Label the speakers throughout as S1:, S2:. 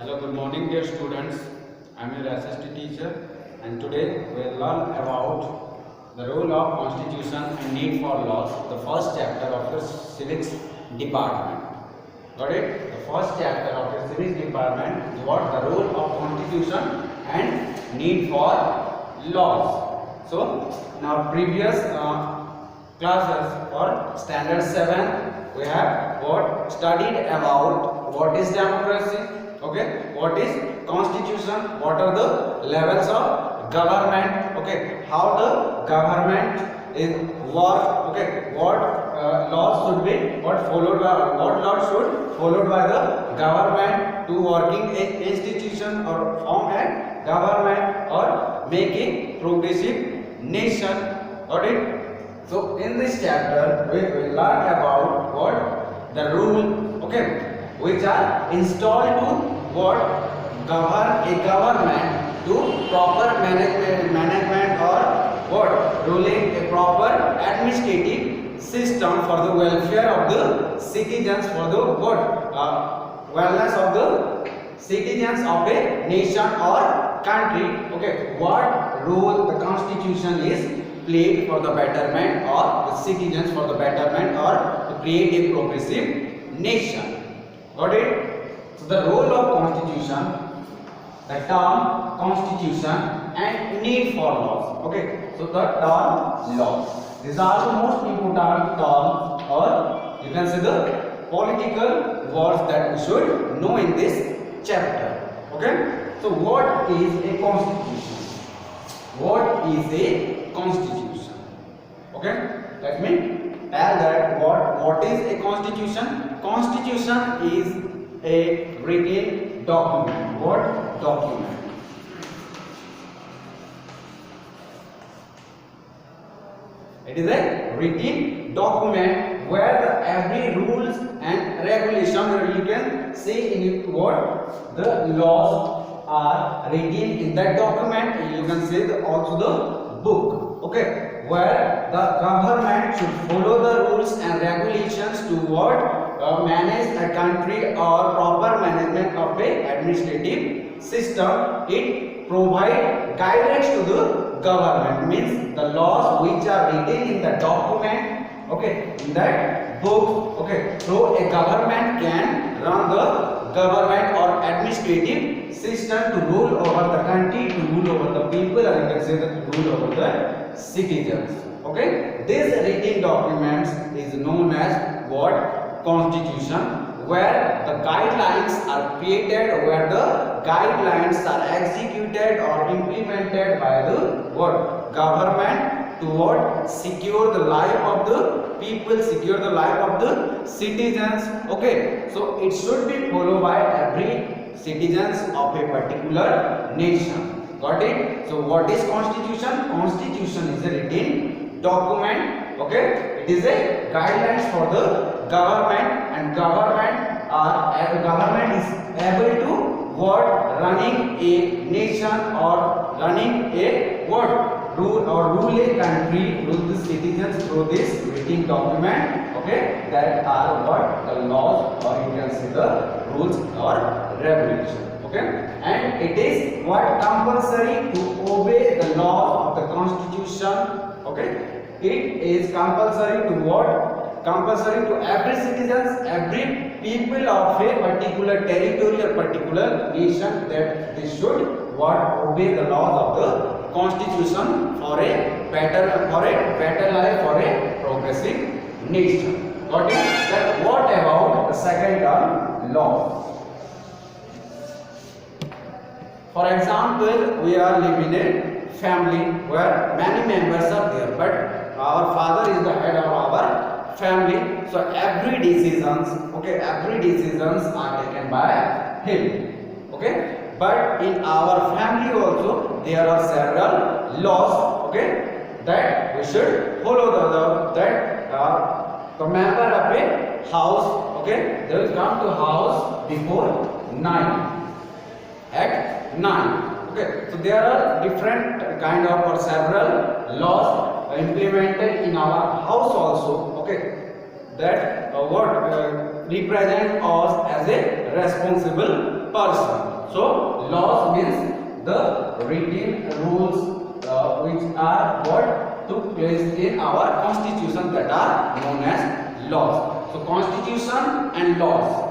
S1: Hello, good morning dear students. I am your S.St teacher and today we will learn about the role of constitution and need for laws, the first chapter of your civics department. Got it? The first chapter of your civics department is what the role of constitution and need for laws. So, in our previous classes for standard 7 we have studied about what is democracy, okay, what is constitution, what are the levels of government, okay, how the government is work, okay, what laws should be what laws should followed by the government to working a institution or form a government or making progressive nation. Got it? So in this chapter we will learn about what the rule, okay, which are installed to govern a government to proper management or ruling a proper administrative system for the welfare of the citizens, for the wellness of the citizens of a nation or country. Okay, what role the constitution is played for the betterment of the citizens, for the betterment or to create a progressive nation. Got it? So the role of constitution, the term constitution and need for laws. Okay, so the term laws, these are the most important terms, or you can say the political words that we should know in this chapter. Okay, so what is a constitution? What is a constitution? Okay, let me tell that what is a constitution. Constitution is a written document. What document? It is a written document where every rules and regulation, you can say in it what the laws are written in that document. You can say also the book. Okay, where the government should follow the rules and regulations to manage a country or proper management of a administrative system. It provide guidance to the government, means the laws which are written in the document, okay, in that book, okay, so a government can run the government or administrative system to rule over the country, to rule over the people, and you can say that to rule over the citizens. Okay, this written documents is known as what? Constitution, where the guidelines are created, where the guidelines are executed or implemented by the government to secure the life of the people, secure the life of the citizens. Okay, so it should be followed by every citizens of a particular nation. Got it? So what is constitution? Constitution is a written document. Okay, it is a guidelines for the government, and government is able to running a nation or running a rule a country, rule the citizens through this written document. Okay, that are the laws, or you can say the rules or regulation. Okay, and it is compulsory to obey the law of the constitution. Okay, it is compulsory to compulsory to every citizens, every people of a particular territory or particular nation, that they should obey the laws of the constitution for a better life, for a progressive nation. Got it? Then what about the second term, law? For example, we are living in a family where many members are there, but our father is the head of our family, so every decisions are taken by him. Okay, but in our family also there are several laws, okay, that we should follow. The member of a house, okay, they will come to house before 9, at 9. Okay, so there are different kind of or several laws implemented in our house also. Okay, that represent us as a responsible person. So laws means the written rules which are what took place in our constitution, that are known as laws. So constitution and laws,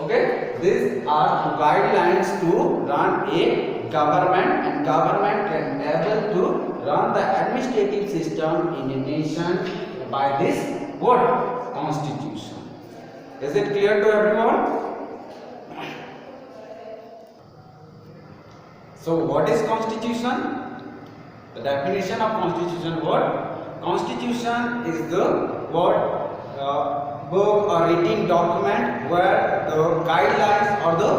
S1: okay, these are the guidelines to run a government, and government can able to run the administrative system in a nation by this what? Constitution. Is it clear to everyone? So what is constitution? The definition of constitution, what? Constitution is the what book or written document where the guidelines or the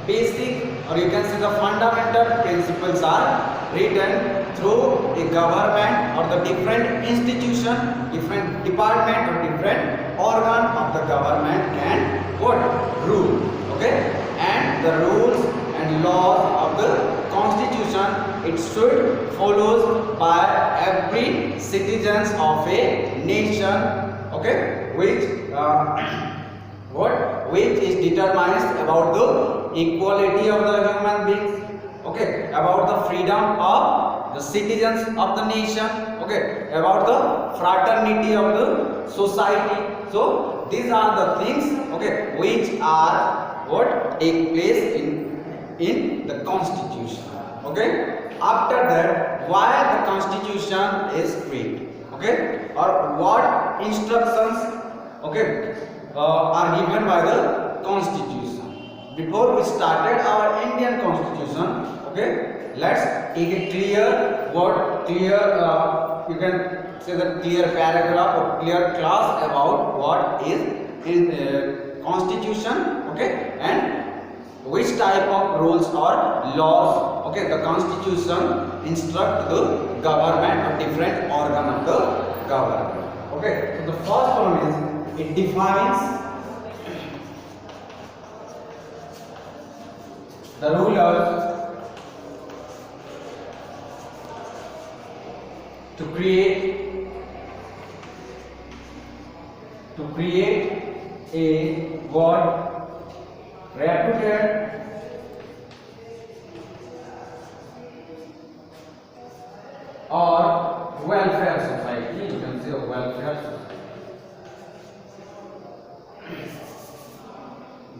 S1: basic, or you can say the fundamental principles are written through a government or the different institution, different department or different organ of the government can what? Rule. Okay, and the rules and laws of the constitution, it should follows by every citizens of a nation, okay, which which is determines about the equality of the human beings, okay, about the freedom of the citizens of the nation, okay, about the fraternity of the society. So these are the things, okay, which are what take place in the constitution. Okay, after that, why the constitution is created, okay, or what instructions, okay, are given by the constitution. Before we started our Indian constitution, okay, let's take a clear what you can say the clear paragraph or clear class about what is in constitution, okay, and which type of rules or laws, okay, the constitution instruct the government or different organ of the government. Okay, so the first one is it defines the rulers to create a what reputed or welfare society. You can say a welfare society.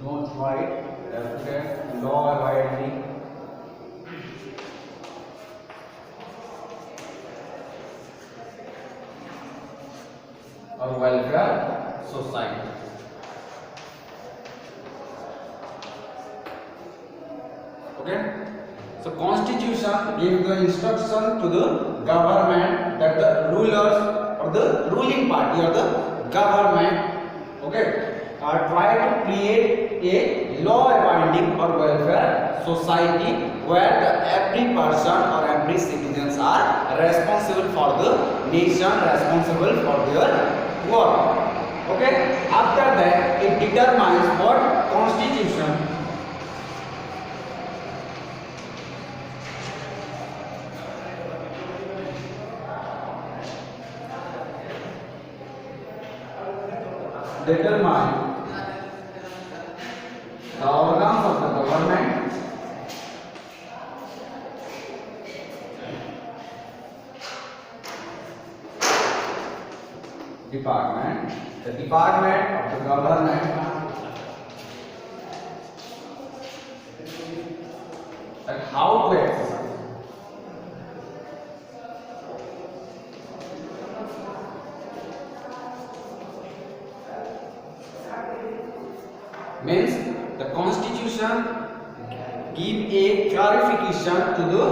S1: Don't write reputed, law abiding, or welfare society. Okay, so constitution gives the instruction to the government that the rulers or the ruling party or the government, okay, are trying to create a law abiding or welfare society where every person or every citizens are responsible for the nation, responsible for their work. Okay, after that it determines what constitution determine the organs of the government the department of the government, and how to exercise. Means the constitution give a clarification to the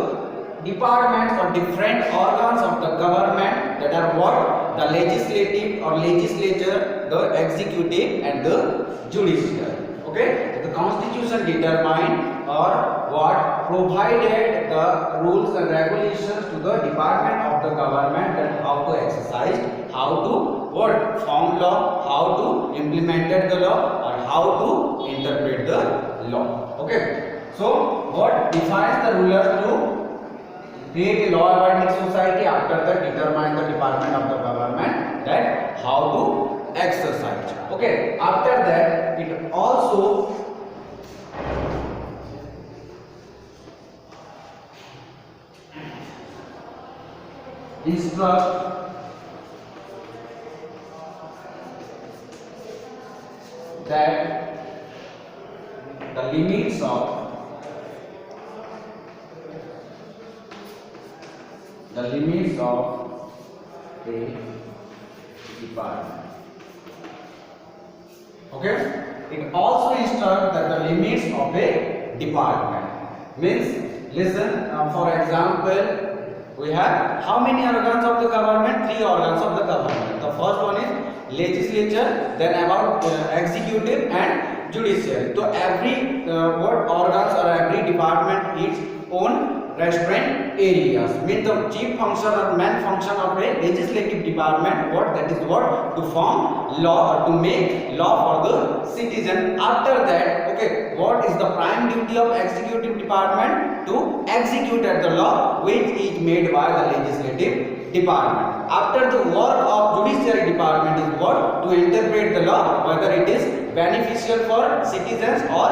S1: departments or different organs of the government, that are what? The legislative or legislature, the executive and the judicial. Okay, the constitution determine or what provided the rules and regulations to the department of the government, that how to exercise, how to what form law, how to implement the law, or how to interpret the law. Okay, so what defines the rulers to create a law abiding society? After that determine the department of the government that how to exercise. Okay, after that it also instruct that the limits of a department. Okay, it also instructs that the limits of a department means, listen, for example, we have how many organs of the government? 3 organs of the government. The first one is legislature, then about executive and judiciary. So every what organs or every department its own restraint areas. Means the chief function or main function of a legislative department, what that is what, to form law or to make law for the citizen. After that, okay, what is the prime duty of executive department? To execute the law which is made by the legislative department. After the work of judiciary department is what? To interpret the law whether it is beneficial for citizens or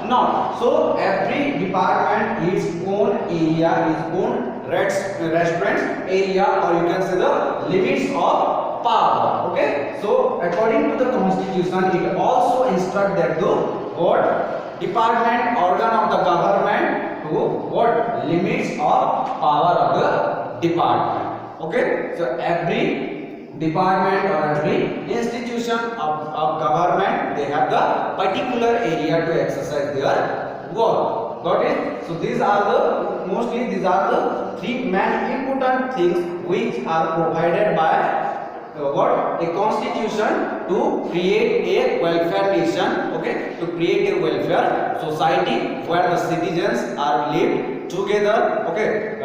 S1: not. So every department its own area, its own restraint area, or you can say the limits of power. Okay, so according to the constitution, it also instructs that the what department organ of the government to what limits of power of the department. Okay, so every department or every institution of government, they have the particular area to exercise their work. Got it? So these are the mostly these are the 3 main important things which are provided by what, a constitution to create a welfare nation. Okay, to create a welfare society where the citizens are lived together. Okay,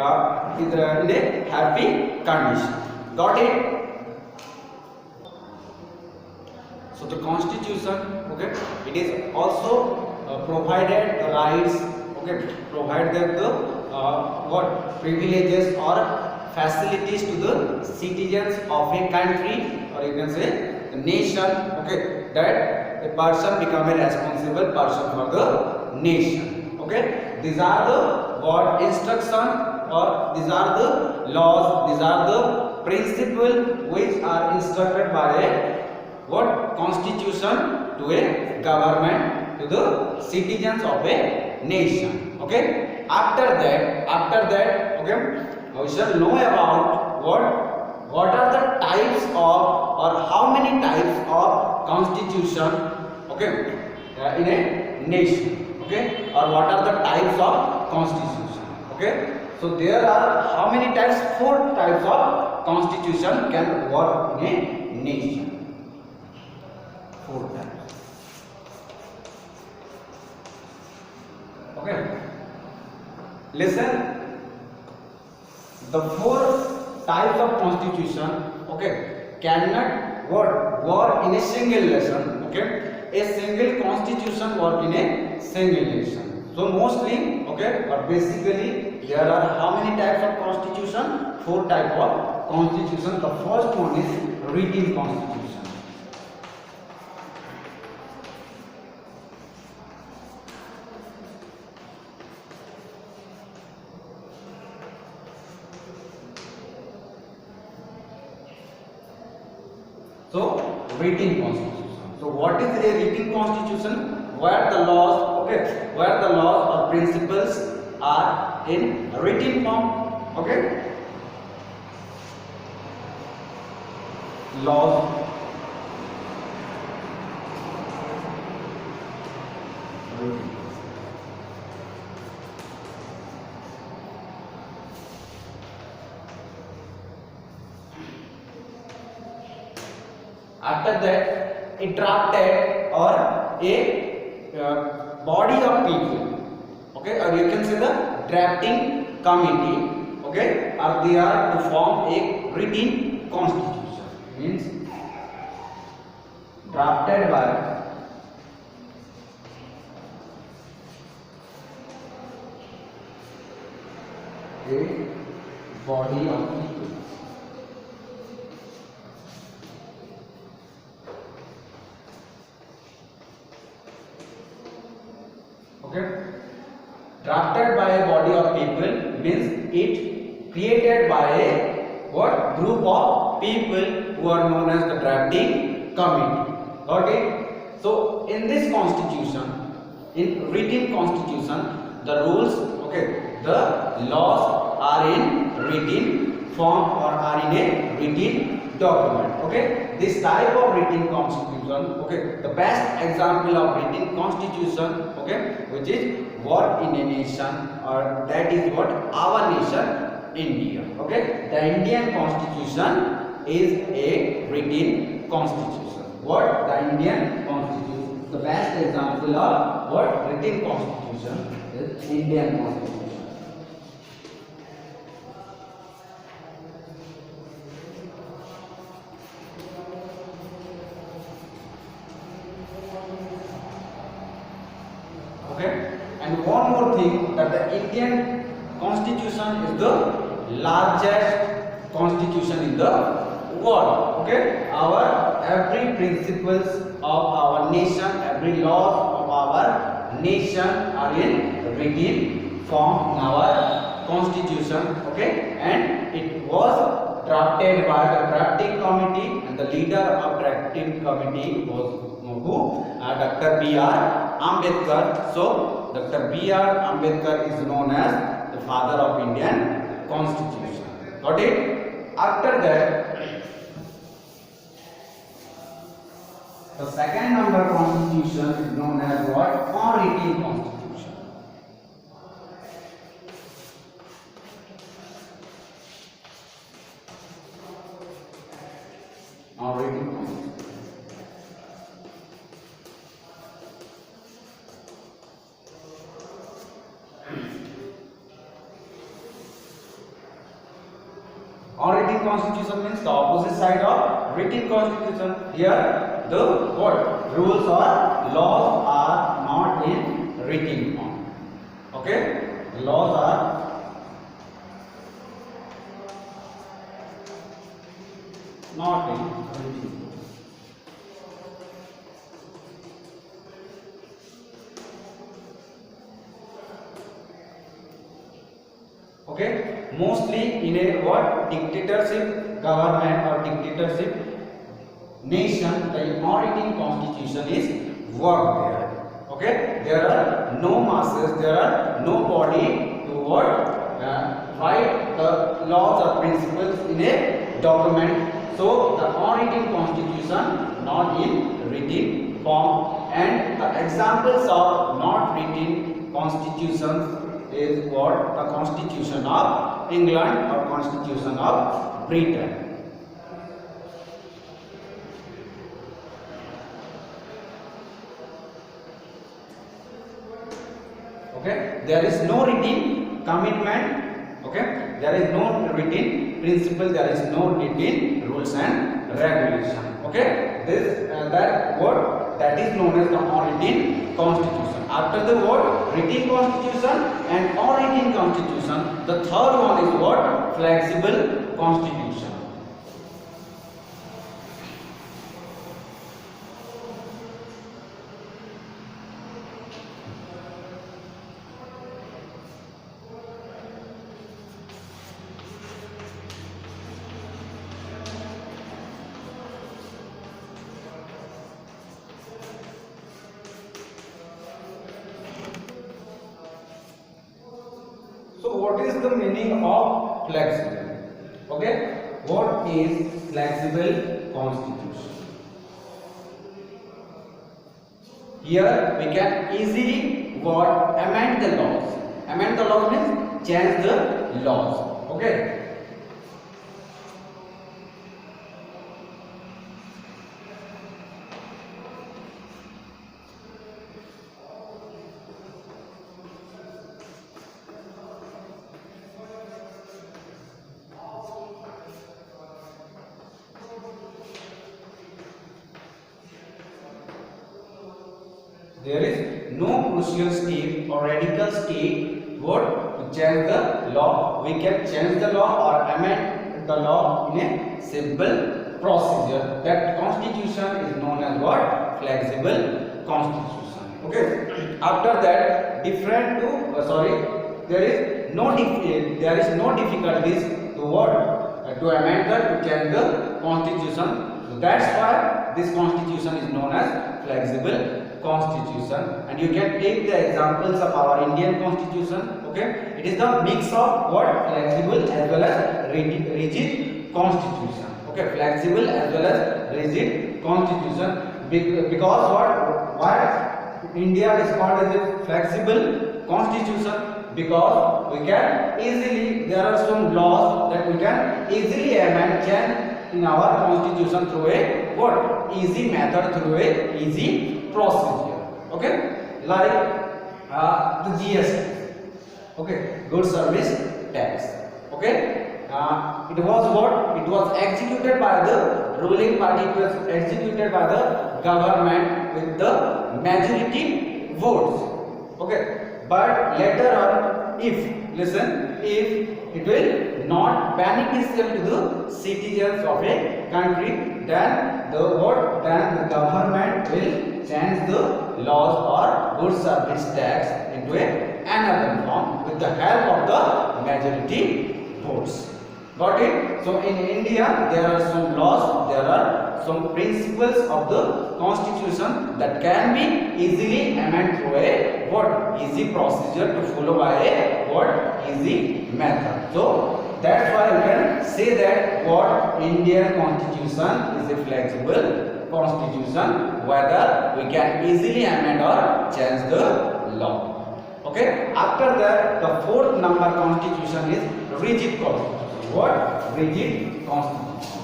S1: in a happy condition. Got it? So the constitution, okay, it is also provided the rights, okay, provided the what privileges or facilities to the citizens of a country, or you can say the nation. Okay, that a person become a responsible person for the nation. Okay, these are the what instruction, or these are the laws, these are the principles which are instructed by a what constitution to a government, to the citizens of a nation. Okay, after that, okay, we shall know about what are the types of, or how many types of constitution, okay, in a nation. Okay, or what are the types of constitution. Okay, so there are how many types? 4 types of constitution can work in a nation. 4 types. Okay, listen, the 4 types of constitution, okay, cannot work in a single nation. Okay, a single constitution work in a single nation. So mostly, okay, or basically there are how many types of constitution? 4 types of constitution. The first one is written constitution. So written constitution. So what is a written constitution? Where the laws, okay, where the laws or principles are in written form. Okay, laws, after that a drafted or a body of people, okay, or you can say the drafting committee, okay, are there to form a written constitution. Means drafted by a body of people. Okay, drafted by a body of people means it created by a what group of people who are known as the drafting committee. Got it? So in this constitution, in written constitution, the rules, okay, the laws are in written form or are in a written document. Okay, this type of written constitution, okay, the best example of written constitution, okay, which is what in a nation, or that is what our nation India. Okay, the Indian constitution is a written constitution. What? The Indian constitution, the best example of what written constitution is Indian constitution. Okay, and one more thing, that the Indian constitution is the largest constitution in the world. Okay, our every principles of our nation, every law of our nation are in written form in our constitution. Okay, and it was drafted by the drafting committee, and the leader of drafting committee was who? Dr. B.R. Ambedkar. So Dr. B.R. Ambedkar is known as the father of Indian constitution. Got it? After that, the second number constitution is known as what? Unwritten constitution. Unwritten constitution. Unwritten constitution means the opposite side of written constitution. Here the what? Rules or laws are not in written form. Okay? Laws are not in written form. Okay, mostly in a what dictatorship government or dictatorship nation, the unwritten constitution is worked there. Okay, there are no masses, there are nobody to what write the laws or principles in a document. So the unwritten constitution not in written form, and the examples of not written constitutions is what? The Constitution of England or Constitution of Britain. Okay, there is no written commitment. Okay, there is no written principle, there is no written rules and regulation. Okay, this that word that is known as the unwritten constitution. After the word written constitution and unwritten constitution, the third one is what? Flexible constitution. So what is the meaning of flexible? Okay, what is flexible constitution? Here we can easily what? Amend the laws. Amend the laws means change the laws. Okay. There is no crucial step or radical step what to change the law. We can change the law or amend the law in a simple procedure. That constitution is known as what? Flexible constitution. Okay. After that, different to there is no difficulties to what to amend to change the constitution. So that's why this constitution is known as flexible constitution. And you can take the examples of our Indian constitution. Okay, it is the mix of what flexible as well as rigid constitution. Okay, flexible as well as rigid constitution. Because why India is called as a flexible constitution? Because we can easily, there are some laws that we can easily amend, change in our constitution through a what easy method, through a easy procedure. Okay, like the GST. Okay, good service tax. Okay, it was what? It was executed by the ruling party. It was executed by the government with the majority votes. Okay, but later on, if it will not beneficial to the citizens of a country, then the government will change the laws or good service tax into another form with the help of the majority votes. Got it? So in India there are some laws, there are some principles of the constitution that can be easily amended through a what easy procedure to follow by a what easy method. So that's why you can say that what Indian constitution is a flexible constitution, whether we can easily amend or change the law. Okay, after that the fourth number constitution is rigid constitution. What? Rigid constitution.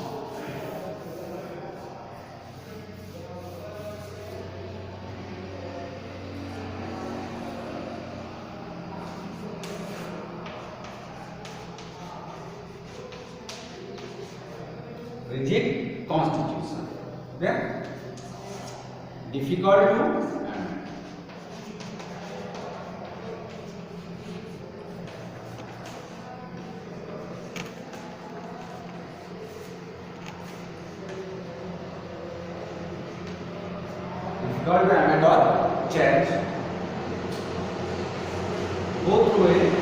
S1: Rigid constitution. Okay? Difficult to amend. Difficult to amend or change. Go through it.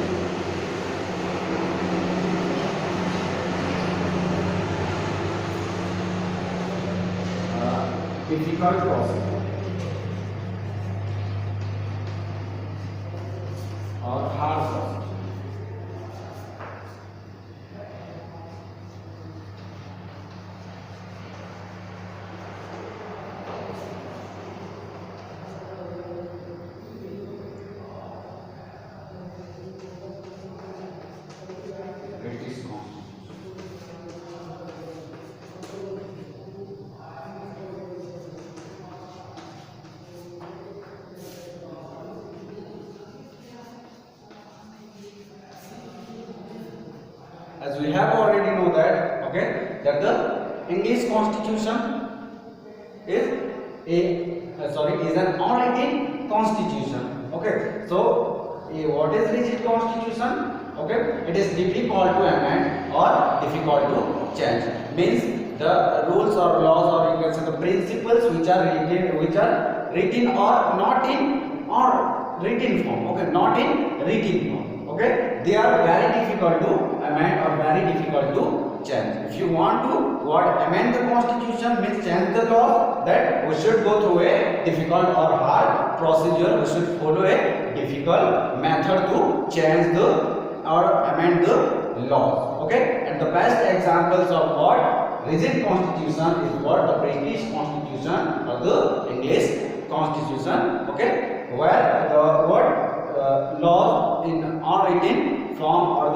S1: Difficult process or hard process. As we have already know that, okay, that the English constitution is an unwritten constitution. Okay, so what is rigid constitution? Okay, it is difficult to amend or difficult to change. Means the rules or laws, or you can say the principles which are written or not in or written form. Okay, not in written form. Okay, they are very difficult to amend or very difficult to change. If you want to amend the constitution, means change the law, that we should go through a difficult or hard procedure. We should follow a difficult method to change the or amend the laws. Okay, and the best examples of what rigid constitution is what the British constitution or the English constitution. Okay, where the laws in unwritten form or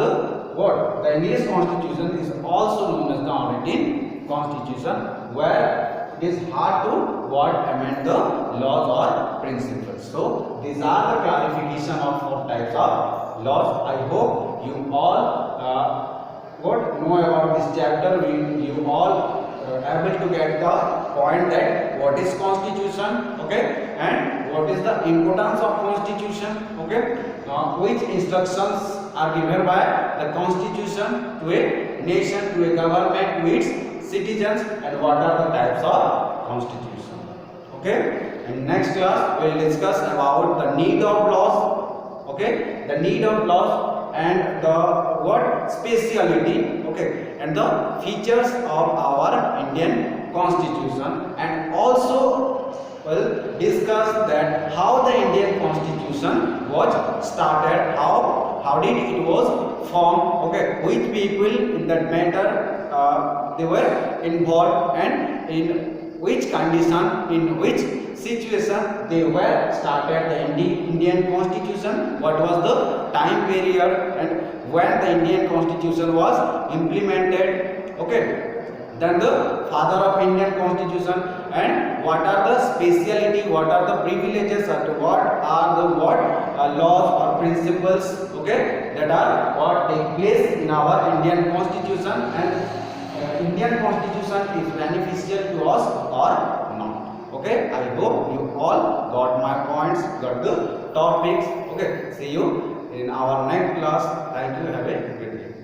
S1: the English constitution is also known as the unwritten constitution, where it is hard to amend the laws or principles. So these are the clarification of 4 types of laws. I hope you all know about this chapter. You all able to get the point that what is constitution, okay, and what is the importance of constitution, okay, which instructions are given by the constitution to a nation, to a government, to its citizens, and what are the types of constitution. Okay, in next class we will discuss about the need of laws. Okay, the need of laws and the what speciality, okay, and the features of our Indian Constitution, and also will discuss that how the Indian Constitution was started, how did it was formed, okay, which people in that matter they were involved, and in which condition, in which situation they were started the Indian Constitution, what was the time period, and when the Indian Constitution was implemented, okay. Then the father of Indian Constitution, and what are the speciality, what are the privileges, and what are the laws or principles, okay, that are what take place in our Indian Constitution, and Indian Constitution is beneficial to us or not. Okay, I hope you all got my points, got the topics. Okay, see you in our next class. Thank you. Have a good day.